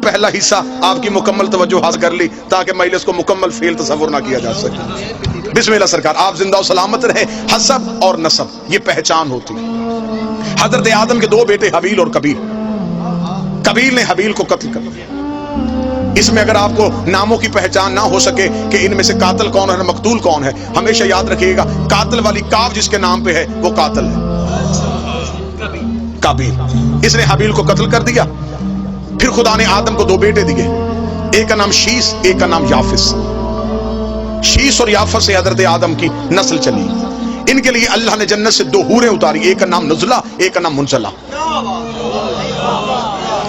پہلا حصہ آپ کی مکمل توجہ حاصل کر لی تاکہ مجلس کو مکمل فعل تصور نہ کیا جا سکے۔ بسم اللہ سرکار، آپ زندہ و سلامت رہے۔ حسب اور نسب یہ پہچان ہوتی ہے۔ حضرت آدم کے دو بیٹے حابیل اور قابیل، قابیل نے حابیل کو قتل کر دیا۔ اس میں اگر آپ کو ناموں کی پہچان نہ ہو سکے کہ ان میں سے قاتل کون ہے مقتول کون ہے، ہمیشہ یاد رکھیے گا قاتل والی کاف جس کے نام پہ ہے وہ قاتل ہے، قابیل۔ اس نے حابیل کو قتل کر دیا۔ پھر خدا نے آدم کو دو بیٹے دیے، ایک کا نام شیس، ایک کا نام یافس۔ شیس اور یافس سے حضرت آدم کی نسل چلی۔ ان کے لیے اللہ نے جنت سے دو حوریں اتاری، ایک کا نام نزلہ، ایک کا نام منزلہ۔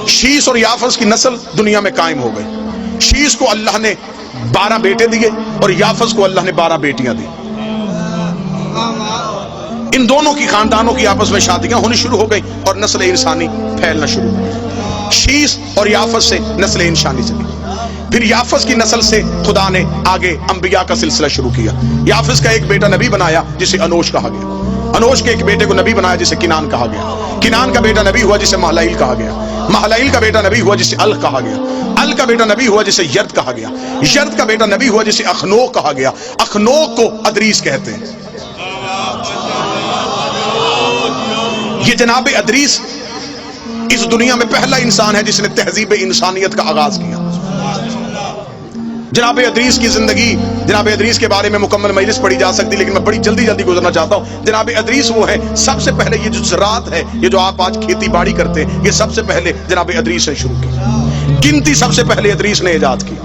شیس اور یافس کی نسل دنیا میں قائم ہو گئی۔ شیس کو اللہ نے 12 بیٹے دیے اور یافس کو اللہ نے 12 بیٹیاں دی۔ ان دونوں کی خاندانوں کی آپس میں شادیاں ہونی شروع ہو گئی اور نسل انسانی پھیلنا شروع ہو گئی۔ شیس اور یافس سے نسل انسانی چلی۔ پھر یافس کی نسل سے خدا نے آگے انبیاء کا سلسلہ شروع کیا۔ یافس کا ایک بیٹا نبی بنایا جسے انوش کہا گیا۔ انوش کے ایک بیٹے کو نبی بنایا جسے کنان کہا گیا۔ کنان کا بیٹا نبی ہوا جسے مہلائیل کہا گیا۔ مہلائیل کا بیٹا نبی ہوا جسے ال کہا گیا۔ ال کا بیٹا نبی ہوا جسے یرد کہا گیا۔ یرد کا بیٹا نبی ہوا جسے اخنوک کہا گیا۔ اخنوک کو ادریس کہتے ہیں۔ یہ جناب ادریس اس دنیا میں پہلا انسان ہے جس نے تہذیب انسانیت کا آغاز کیا۔ جناب ادریس کی زندگی، جناب ادریس کے بارے میں مکمل مجلس پڑھی جا سکتی، لیکن میں بڑی جلدی گزرنا چاہتا ہوں۔ جناب ادریس وہ ہے، سب سے پہلے یہ جو زراعت ہے، یہ جو آپ آج کھیتی باڑی کرتے ہیں، یہ سب سے پہلے جناب ادریس نے شروع کی۔ گنتی سب سے پہلے ادریس نے ایجاد کی۔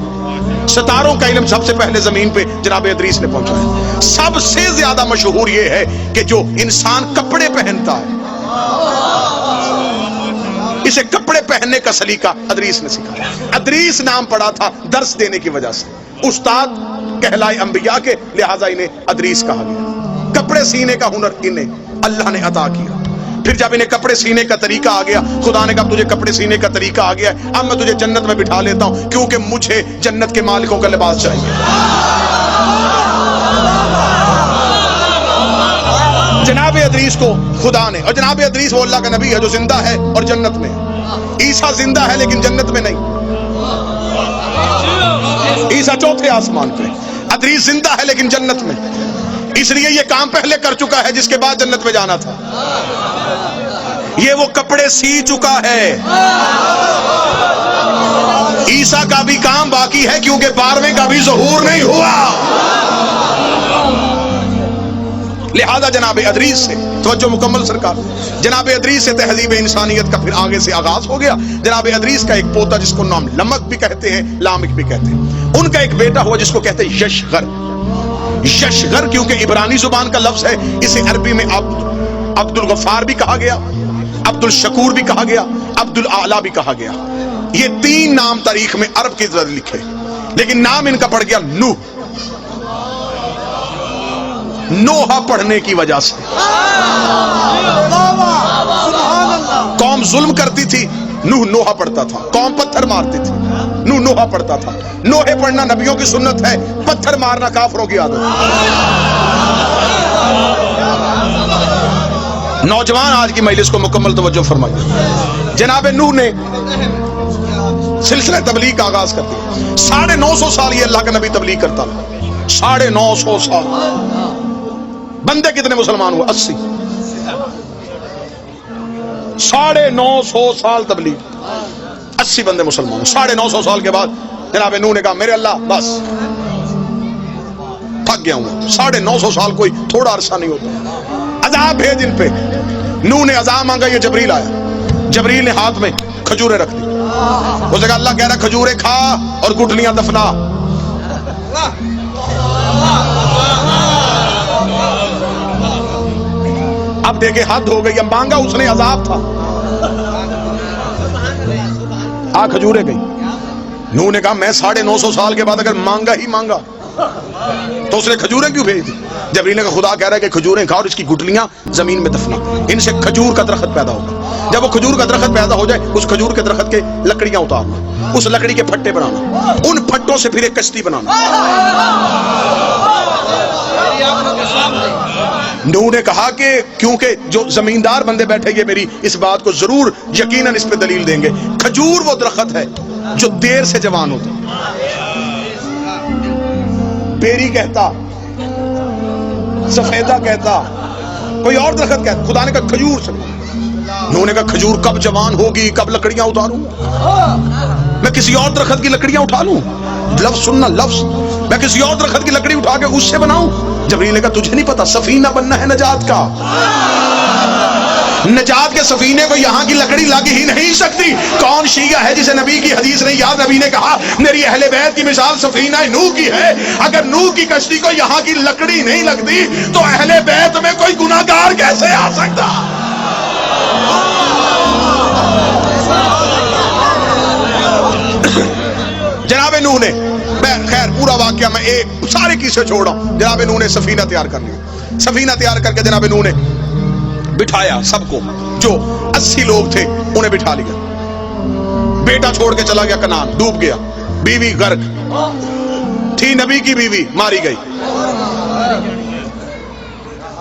ستاروں کا علم سب سے پہلے زمین پہ جناب ادریس نے پہنچایا۔ سب سے زیادہ مشہور یہ ہے کہ جو انسان کپڑے پہنتا ہے، اسے کپڑے پہننے کا سلیقہ ادریس نے سکھایا۔ ادریس نام پڑا تھا درس دینے کی وجہ سے۔ استاد کہلائے انبیاء کے، لہٰذا انہیں ادریس کہا گیا۔ کپڑے سینے کا ہنر انہیں اللہ نے عطا کیا۔ پھر جب انہیں کپڑے سینے کا طریقہ آ گیا، خدا نے کہا تجھے کپڑے سینے کا طریقہ آ گیا ہے، اب میں تجھے جنت میں بٹھا لیتا ہوں، کیونکہ مجھے جنت کے مالکوں کا لباس چاہیے۔ جناب ادریس کو خدا نے، اور جناب ادریس وہ اللہ کا نبی ہے جو زندہ ہے اور جنت میں۔ عیسیٰ زندہ ہے لیکن جنت میں نہیں، عیسیٰ چوتھے آسمان پہ۔ ادریس زندہ ہے لیکن جنت میں، اس لیے یہ کام پہلے کر چکا ہے جس کے بعد جنت میں جانا تھا۔ یہ وہ کپڑے سی چکا ہے۔ عیسیٰ کا بھی کام باقی ہے کیونکہ 12ویں کا بھی ظہور نہیں ہوا۔ لہذا جناب ادریس سے توجہ مکمل سرکار، جناب ادریس سے تہذیب انسانیت کا پھر آگے سے آغاز ہو گیا۔ جناب ادریس کا ایک پوتا جس کو نام لمک بھی کہتے ہیں، لامک بھی کہتے ہیں، ان کا ایک بیٹا ہوا جس کو کہتے ہیں یشغر۔ یشغر کیونکہ عبرانی زبان کا لفظ ہے، اسے عربی میں عبد الغفار بھی کہا گیا، عبد الشکور بھی کہا گیا، عبد الاعلی بھی کہا گیا۔ یہ 3 نام تاریخ میں عرب کے ذریعے لکھے، لیکن نام ان کا پڑ گیا نوح، نوحہ پڑھنے کی وجہ سے۔ قوم ظلم کرتی تھی، نوح نوحہ پڑھتا تھا۔ قوم پتھر مارتی تھی، نوح نوحہ پڑھتا تھا۔ نوحے پڑھنا نبیوں کی سنت ہے، پتھر مارنا کافروں کی عادت۔ نوجوان آج کی مجلس کو مکمل توجہ فرمائیے۔ جناب نوح نے سلسلہ تبلیغ کا آغاز کر دیا۔ 950 سال یہ اللہ کا نبی تبلیغ کرتا رہا، 950 سال۔ بندے کتنے مسلمان ہوئے؟ 80۔ 950 سال تبلیغ، 80 بندے مسلمان۔ 950 سال کے بعد جناب نوح نے کہا میرے اللہ بس تھک گیا ہوں۔ 950 سال کوئی تھوڑا عرصہ نہیں ہوتا۔ عذاب بھیج ان پہ۔ نوح نے عذاب مانگا، یہ جبریل آیا۔ جبریل نے ہاتھ میں کھجوریں رکھ دی۔ اس نے کہا اللہ کہہ رہا کھجوریں کھا اور گٹھلیاں دفنا۔ اب دیکھے حد ہو گئی، اب مانگا اس نے عذاب تھا۔ کھجوریں گئی۔ نوح نے کہا میں 950 سال کے بعد اگر مانگا ہی مانگا تو اس نے کھجوریں کیوں بھیج دی؟ جبریل نے کہا خدا کہہ رہا ہے کہ کھجوریں کھا اور اس کی گٹلیاں زمین میں دفنا، ان سے کھجور کا درخت پیدا ہوگا۔ جب وہ کھجور کا درخت پیدا ہو جائے، اس کھجور کے درخت کے لکڑیاں اتارنا، اس لکڑی کے پھٹے بنانا، ان پھٹوں سے پھر ایک کشتی بنانا۔ نوح نے کہا کہ کیونکہ جو زمیندار بندے بیٹھے گے میری اس بات کو ضرور یقیناً اس پہ دلیل دیں گے، کھجور وہ درخت ہے جو دیر سے جوان ہوتا. بیری کہتا, سفیدہ کہتا, کوئی اور درخت کہتا. خدا نے کہا کھجور سے. انہوں نے کہا کھجور کب جوان ہوگی, کب لکڑیاں اتاروں, میں کسی اور درخت کی لکڑیاں اٹھا لوں. لفظ سننا, لفظ, میں کسی اور درخت کی لکڑی اٹھا کے اس سے بناؤں. جبریل نے کہا تجھے نہیں پتا سفینہ بننا ہے نجات کا, نجات کے سفینے کو یہاں کی لکڑی لگ ہی نہیں سکتی. کون شیعہ ہے جسے نبی کی حدیث نہیں یاد؟ نبی نے کہا میری اہل بیت کی مثال سفینہ نوح کی ہے. اگر نوح کی کشتی کو یہاں کی لکڑی نہیں لگتی تو اہل بیت میں کوئی گناہگار کیسے آ سکتا؟ جناب نوح نے, خیر پورا واقعہ میں ایک سارے قصے چھوڑ رہا ہوں. جناب نوح نے سفینہ تیار کر لیا. سفینہ تیار کر کے جناب نوح نے بٹھایا سب کو, جو 80 لوگ تھے انہیں بٹھا لیا. بیٹا چھوڑ کے چلا گیا کنعان, ڈوب گیا. بیوی غرق تھی, نبی کی بیوی ماری گئی.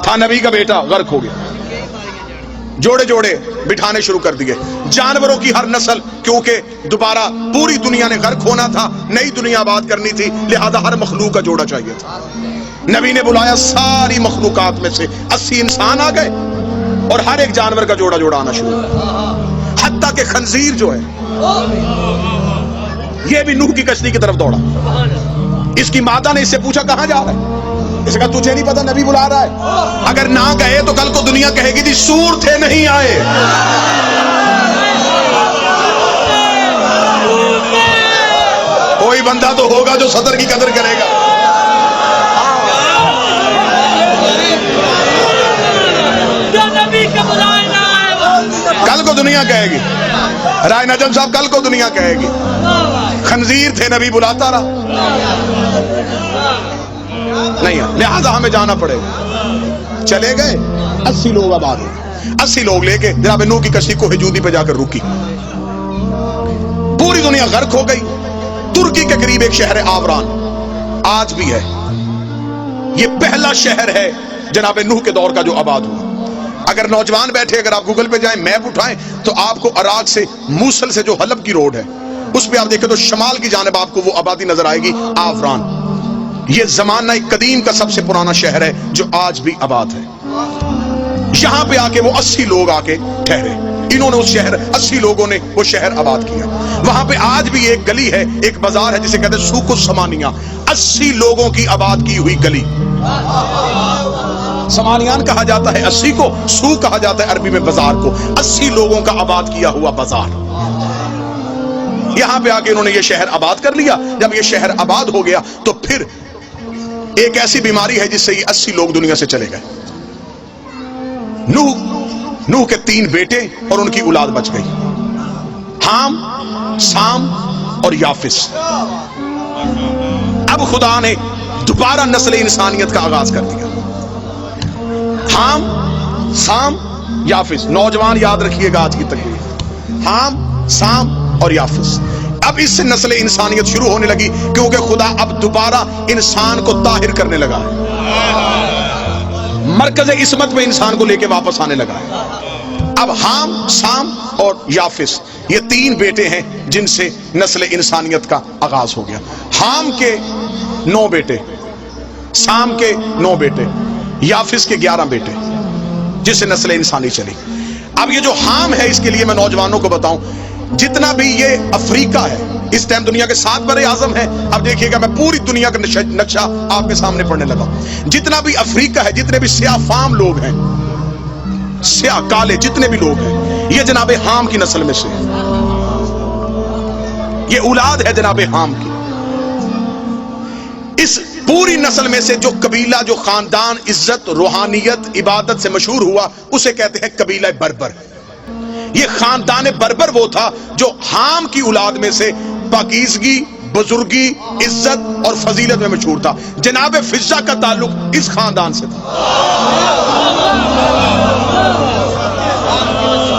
تھا نبی کا بیٹا, غرق ہو گیا. جوڑے جوڑے بٹھانے شروع کر دیے. جانوروں کی ہر نسل, کیونکہ دوبارہ پوری دنیا نے غرق ہونا تھا, نئی دنیا آباد کرنی تھی, لہذا ہر مخلوق کا جوڑا چاہیے تھا. نبی نے بلایا ساری مخلوقات میں سے 80 انسان آ گئے اور ہر ایک جانور کا جوڑا جوڑا آنا شروع ہوا. حتیٰ کہ خنزیر جو ہے یہ بھی نوح کی کشتی کی طرف دوڑا. اس کی ماتا نے اس سے پوچھا کہاں جا رہا ہے؟ اس نے کہا تجھے نہیں پتا نبی بلا رہا ہے. اگر نہ گئے تو کل کو دنیا کہے گی تھی سور تھے نہیں آئے. کوئی بندہ تو ہوگا جو صدر کی قدر کرے گا. کل کو دنیا کہے گی, رائے نجم صاحب کل کو دنیا کہے گی خنزیر تھے نبی بلاتا رہا. نہیں, لہذا ہمیں جانا پڑے گا. چلے گئے 80 لوگ آباد ہوئے. 80 لوگ لے کے جناب نوح کی کشتی کو ہجودی پہ جا کر رکی. پوری دنیا غرق ہو گئی. ترکی کے قریب ایک شہر آوران آج بھی ہے. یہ پہلا شہر ہے جناب نوح کے دور کا جو آباد ہوا. اگر نوجوان بیٹھے, اگر آپ گوگل پہ جائیں, میپ اٹھائیں, تو آپ کو عراق سے موصل سے جو حلب کی روڈ ہے اس پہ آپ دیکھیں تو شمال کی جانب آپ کو وہ آبادی نظر آئے گی, آوران. یہ زمانہ قدیم کا سب سے پرانا شہر ہے جو آج بھی آباد ہے. یہاں پہ آ کے وہ 80 لوگ آ کے ٹھہرے. انہوں نے اس شہر 80 لوگوں نے وہ شہر آباد کیا. وہاں پہ آج بھی ایک گلی ہے, ایک بازار ہے جسے کہتے ہیں سوق السمانیہ. 80 لوگوں کی آباد کی ہوئی گلی. سمانیان کہا جاتا ہے 80 کو, سوق کہا جاتا ہے عربی میں بازار کو. 80 لوگوں کا آباد کیا ہوا بازار. یہاں پہ آ کے انہوں نے یہ شہر آباد کر لیا. جب یہ شہر آباد ہو گیا تو پھر ایک ایسی بیماری ہے جس سے یہ 80 لوگ دنیا سے چلے گئے. نوح کے 3 بیٹے اور ان کی اولاد بچ گئی, حام, سام اور یافس. اب خدا نے دوبارہ نسل انسانیت کا آغاز کر دیا. حام, سام, یافس. نوجوان یاد رکھیے گا آج کی تقریر, حام, سام اور یافس. اب اس سے نسل انسانیت شروع ہونے لگی, کیونکہ خدا اب دوبارہ انسان کو طاہر کرنے لگا ہے. مرکز عصمت میں انسان کو لے کے واپس آنے لگا ہے. اب حام, سام اور یافس یہ 3 بیٹے ہیں جن سے نسل انسانیت کا آغاز ہو گیا. حام کے 9 بیٹے, سام کے 9 بیٹے, یافس کے 11 بیٹے, جس سے نسل انسانی چلی. اب یہ جو حام ہے اس کے لیے میں نوجوانوں کو بتاؤں, جتنا بھی یہ افریقہ ہے اس ٹائم دنیا کے 7 بر اعظم ہیں. اب دیکھیے گا میں پوری دنیا کا نقشہ آپ کے سامنے پڑھنے لگا. جتنا بھی افریقہ ہے, جتنے بھی سیاہ فام لوگ ہیں, سیاہ کالے جتنے بھی لوگ ہیں, یہ جناب حام کی نسل میں سے, یہ اولاد ہے جناب حام کی. اس پوری نسل میں سے جو قبیلہ, جو خاندان عزت, روحانیت, عبادت سے مشہور ہوا اسے کہتے ہیں قبیلہ بربر. یہ خاندان بربر وہ تھا جو حام کی اولاد میں سے پاکیزگی, بزرگی, عزت اور فضیلت میں مشہور تھا. جناب فضہ کا تعلق اس خاندان سے تھا.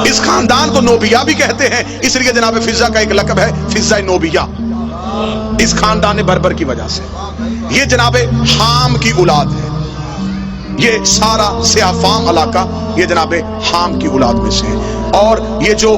اس خاندان کو نوبیہ بھی کہتے ہیں, اس لیے جناب فضہ کا ایک لقب ہے فضہ نوبیہ, اس خاندان بربر کی وجہ سے. یہ جناب حام کی اولاد ہے. یہ سارا سیاہ فام علاقہ یہ جناب حام کی اولاد میں سے ہے. اور یہ جو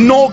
9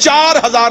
4000